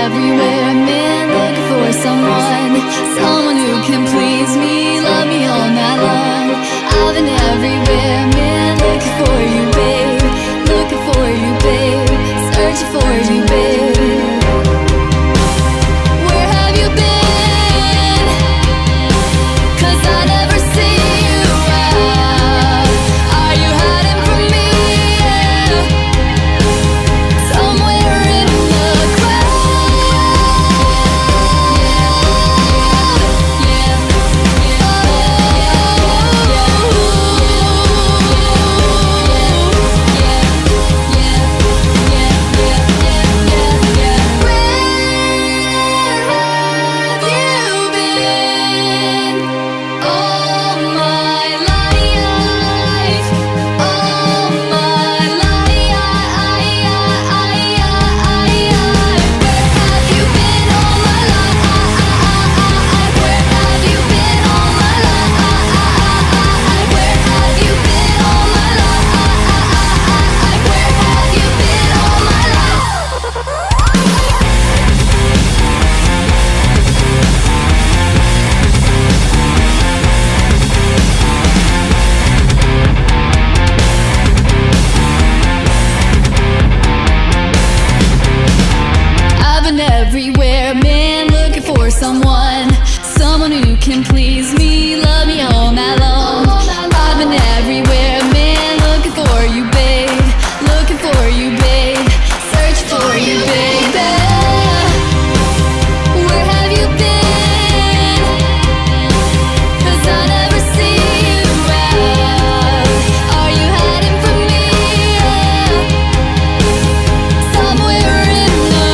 everywhere, man, looking for someone who can please me, love me all night long. I've been everywhere, man, looking for you, babe, looking for you, babe, searching for you, babe. Where have you been? 'Cause I never see you out. Are you hiding from me? Somewhere in the everywhere, man, looking for someone who can please me, love me all night long. I've been everywhere, man, looking for you, babe, looking for you, babe, searching for you, baby. Where have you been? 'Cause I never see you out. Are you hiding from me? Somewhere in the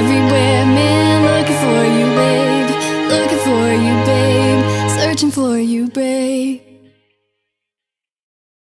everywhere, man, looking for you, babe, looking for you, babe, searching for you, babe.